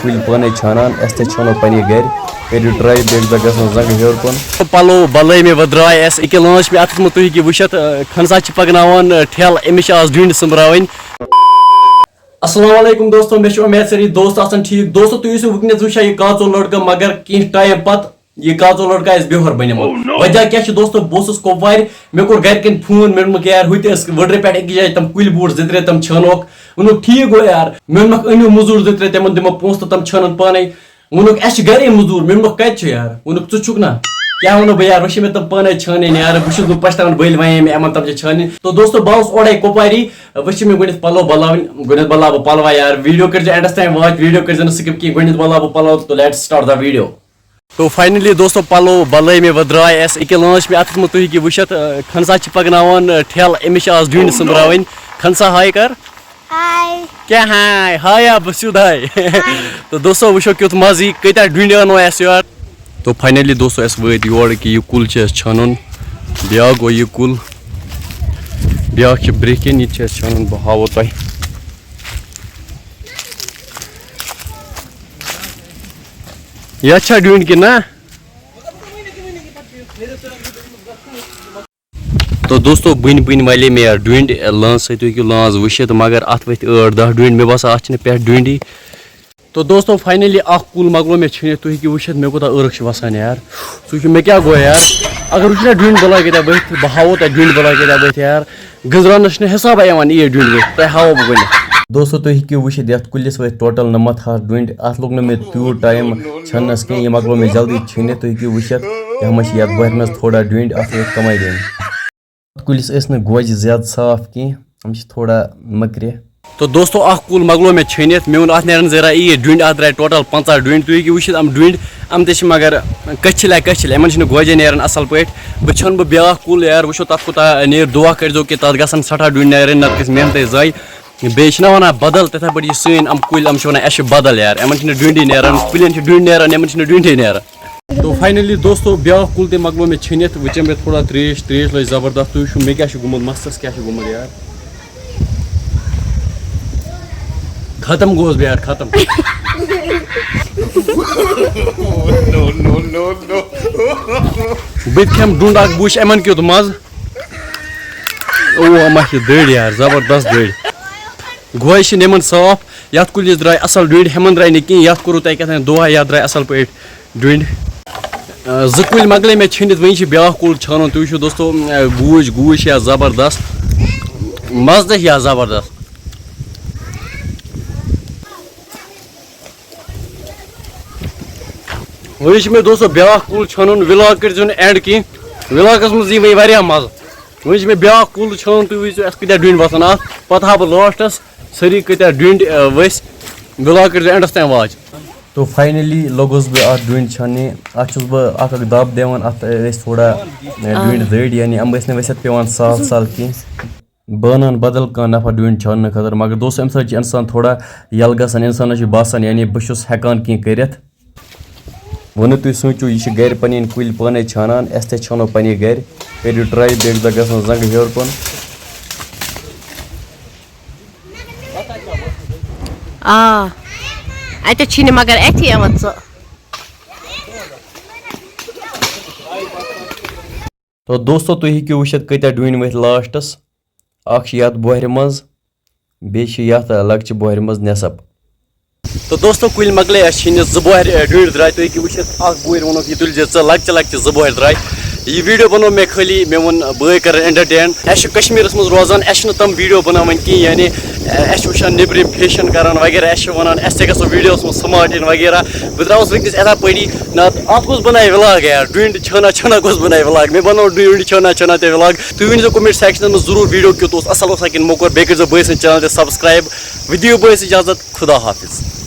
کُلۍ پانے چھانان أسۍ تہِ چھانو پننہِ گرِ کٔرِو ٹراے بیٚکہِ دۄہ گژھو زنٛگہٕ ہیوٚر کُن پلو بلٲے مےٚ ودراے اَسہِ أکیاہ لانچ مےٚ اتھس منٛز تُہۍ ہیٚکِو وٕچھِتھ کھنسا چھِ پکناوان ٹھیلہٕ أمِس چھِ آز ڈوٗنۍ سُمبراوٕنۍ السلام علیکم دوستو مےٚ چھُ اُمید سٲری دوست آسان ٹھیٖک دوستو تُہۍ ٲسِو وٕنکیٚنس وٕچھان یہِ کاژو لڑکہٕ مگر کینٛہہ ٹایم پتہٕ یہ کاژو لڑکہٕ آسہِ بِہور بنیومُت وجہ کیاہ چھُ دوستو بہٕ اوسُس کۄپوارِ مےٚ کوٚر گرِکٮ۪ن فون مےٚ ووٚنمَکھ یار ہُتہِ ٲس وٕڈرِ پٮ۪ٹھ أکِس جایہِ تِم کُلۍ بوٗٹھ 2-3 تِم چھٲنوکھ ووٚنُکھ ٹھیٖک گوٚو یار مےٚ ووٚنمَکھ أنِو موٚزوٗر 2-3 تِمن دِمو پونٛسہٕ تہٕ تِم چھٲنن پانے ووٚنُکھ اَسہِ چھِ گرے موٚزوٗر مےٚ ووٚنمَکھ کتہِ چھُ یار ووٚنُکھ ژٕ چھُکھ نا کیاہ وَنو بہٕ یار وۄنۍ چھِ مےٚ تِم پانے چھٲنٕنۍ یار بہٕ چھُس نہٕ پچھتاوان بٔلۍ وَنے مےٚ یِمن تِم چھِ چھٲنٕنۍ تو دوستو بہٕ آوُس اورے کۄپواری وۄنۍ چھِ مےٚ گۄڈنیٚتھ پلو بلاوٕنۍ گۄڈنیٚتھ بلاو بہٕ پلوا یار ویٖڈیو کٔرزِ اینڈس تام واچ ویٖڈیو کٔرزِ نہٕ سِکِپ کینٛہہ گۄڈنیٚتھ بلاو بہٕ پلو تہٕ لیٹس سٹارٹ دَ ویٖڈیو تو فاینلی دوستو پلو بلٲے مےٚ ودراے اَسہِ أکیاہ لانچ مےٚ اتھس منٛز تُہۍ ہیٚکِو وٕچھِتھ کھنسا چھِ پکناوان ٹھیلہٕ أمِس چھِ آز ڈوٗنۍ سُمبراوٕنۍ کھنسا ہاے کر ہاے کیاہ ہاے ہایا بہٕ سیوٚد ہاے تو دوستو وٕچھو کیُتھ مزٕ یی کۭتیاہ ڈوٗنۍ انو اَسہِ یور تو فاینلی دوستو أسۍ وٲتۍ یور کہِ یہِ کُل چھُ اَسہِ چھانُن بیاکھ گوٚو یہِ کُل بیاکھ چھُ برٛونٛہہ کِنۍ یہِ تہِ چھُ اَسہِ چھانُن بہٕ ہاوو تۄہہِ یتھ چھا ڈوٗنۍ کِنہٕ نہ تو دوستو بٕنۍ والے مےٚ یار ڈوٗنۍ لٲنٛز سۭتۍ تُہۍ ہیٚکِو لٲنٛز وٕچھِتھ مگر اتھ ؤتھۍ 8-10 ڈوٗنۍ مےٚ باسان اتھ چھِنہٕ پٮ۪ٹھ ڈوٗنۍ تو دوستو فاینلی اکھ کُل مۄکلو مےٚ چھٔنِتھ تُہۍ ہیٚکِو وٕچھِتھ مےٚ کوٗتاہ ٲرَکھ چھِ وسان یار سُہ وٕچھِو مےٚ کیاہ گوٚو یار اگر وٕچھو نا ڈوٗنۍ بلاے کۭتیاہ ؤتھۍ بہٕ ہاوو تۄہہِ ڈوٗنۍ بلاے کۭتیاہ ؤتھۍ یار گٔنٛزراونس چھُنہٕ حِسابے یِوان ییٖتۍ ڈوٗنۍ ؤتھۍ تۄہہِ ہاوو بہٕ گۄڈنیٚتھ دوستو تُہۍ ہیٚکِو وٕچھِتھ یتھ کُلِس ؤتھۍ ٹوٹل 99 ڈوٗنۍ اتھ لوٚگ نہٕ مےٚ تیوٗت ٹایم چھننس کینٛہہ یہِ مۄکلو مےٚ جلدی چھٔنِتھ تُہۍ ہیٚکِو وٕچھِتھ یتھ منٛز چھِ یتھ بۄہرِ منٛز تھوڑا ڈوٗنۍ اتھ ؤتھۍ کمے ڈوٗنۍ اتھ کُلِس ٲسۍ نہٕ گوجہِ زیادٕ صاف کینٛہہ یِم چھِ تھوڑا مٔکرِ تو دوستو اکھ کُل مۄکلو مےٚ چھٔنِتھ مےٚ ووٚن اتھ نیرن ذرا عیٖد ڈوٗنۍ اتھ درٛاے ٹوٹل 50 ڈوٗنۍ تُہۍ ہیٚکِو وٕچھِتھ یِم ڈوٗنۍ یِم تہِ چھِ مگر کٔچھِلۍ یِمن چھِنہٕ گوجے نیران اصل پٲٹھۍ بہٕ چھَنہٕ بہٕ بیاکھ کُل یار وٕچھو تتھ کوٗتاہ نیرِ دُعا کٔرزیٚو کہِ تتھ گژھن سٮ۪ٹھاہ ڈوٗنۍ نیرٕنۍ نتہٕ گژھِ محنتٕے ضایہِ بیٚیہِ چھِنہ وَنان بدل تِتھے پٲٹھۍ یہِ سٲنۍ یِم کُلۍ یِم چھِ وَنان اَسہِ چھِ بدل یار یِمن چھِنہٕ ڈوٗنۍ نیران کُلٮ۪ن چھِ ڈوٗنۍ نیران یِمن چھِنہٕ ڈوٗنۍ نیران تو فاینلی دوستو بیاکھ کُل تہِ مۄکلو مےٚ چھٔنِتھ وٕچھے مےٚ تھوڑا تریش لٔج زبردست تُہۍ وٕچھِو مےٚ کیاہ چھُ گوٚمُت مستس کیاہ چھُ گوٚمُت یار ختم گوس بہٕ یار ختم بہٕ تہِ کھٮ۪مہٕ ڈوٗنٛڈ اکھ بہٕ وٕچھِ یِمن کیُتھ مزٕ یِمن چھِ دٔرۍ یار زبردست دٔرۍ گوجہِ چھِنہٕ یِمن صاف یتھ کُلِس درٛاے اصل ڈوٗنۍ ہُمن درٛاے نہٕ کِہیٖنۍ یتھ کوٚروٕ تۄہہِ کیٛاہ دُعا یتھ درٛاے اصل پٲٹھۍ ڈوٗنۍ 2 کُلۍ مۄکلے مےٚ چھٔنِتھ وۄنۍ چھِ بیاکھ کُل چھانُن تُہۍ وٕچھِو دوستو گوٗج چھِ یتھ زبردست مزٕ تہِ چھِ یتھ زبردست وۄنۍ چھِ مےٚ دوستو بیاکھ کُل چھانُن وِلاگ کٔرزیٚو نہٕ اینڈ کینٛہہ وِلاگس منٛز یی وۄنۍ واریاہ مزٕ وۄنۍ چھِ مےٚ بیاکھ کُل چھانُن تُہۍ وٕچھِو اَسہِ کۭتیاہ ڈوٗنۍ وسان اتھ پتہٕ ہاو بہٕ لاسٹس سٲری کۭتیاہ ڈوٗنۍ ؤسۍ وِلاگ کٔرزیٚو اینڈس تام واچ تو فاینلی لوٚگُس بہٕ اتھ ڈوٗنۍ چھاننہِ اتھ چھُس بہٕ اکھ دب دِوان اتھ ٲسۍ تھوڑا ڈوٗنۍ دٔرۍ یعنی یِم ٲسۍ نہٕ ؤسِتھ پیٚوان سہل کینٛہہ بہٕ انان بدل کانٛہہ نفر ڈوٗنۍ چھاننہٕ خٲطرٕ مگر دوستو امہِ سۭتۍ چھُ انسان تھوڑا یلہٕ گژھان انسانس چھُ باسان یعنی بہٕ چھُس ہٮ۪کان کینٛہہ کٔرِتھ وۄنۍ تُہۍ سوٗنٛچِو یہِ چھِ گرِ پنٕنۍ کُلۍ پانے چھانان أسۍ تہِ چھانو پننہِ گرِ کٔرِو ٹراے بیٚکہِ دۄہ گژھو زنٛگہٕ ہیوٚر کُن اتہِ چھِنہٕ مگر اَتھی یِوان ژٕ تو دوستو تُہۍ ہیٚکِو وٕچھِتھ کۭتیاہ ڈوٗنۍ ؤتھۍ لاسٹس اکھ چھِ یتھ بۄہرِ منٛز بیٚیہِ چھِ یتھ لۄکچہِ بۄہرِ منٛز نٮ۪صف تو دوستو کُلۍ مۄکلے اَسہِ چھٔنِتھ 2 بۄہرِ ڈوٗنۍ درٛاے تُہۍ ہیٚکِو وٕچھِتھ اکھ بوٗرۍ ووٚنُکھ یہِ تُلزِ ژٕ لۄکچہِ 2 بۄہرِ درٛاے یہِ ویٖڈیو بنوو مےٚ خٲلی مےٚ ووٚن بٲے کرن انٹرٹین اَسہِ چھُ کشمیٖرس منٛز روزان اَسہِ چھِنہٕ تِم ویٖڈیو بناوٕنۍ کینٛہہ یعنی اَسہِ چھِ وٕچھان نیٚبرِم فیشن کران وغیرہ اَسہِ چھِ وَنان اَسہِ تہِ گژھو ویٖڈیوس منٛز سمارٹ یِن وغیرہ بہٕ درٛاوُس وٕنکیٚس یِتھے پٲٹھی نتہٕ اتھ کُس بنایہِ وِلاگ یار ڈوٗنۍ چھانان کُس بنایہِ وِلاگ مےٚ بنوو ڈوٗنۍ چھانان تہِ وِلاگ تُہۍ ؤنۍزیٚو کومنٹ سیکشنس منٛز ضروٗر ویٖڈیو کیُتھ اوس اصل اوسا کِنہٕ موٚکُر بیٚیہِ کٔرزیٚو بٲے سٕنٛدۍ چینل تہِ سبسکرایب ودِیِو بٲیِس اِجازت خدا حافظ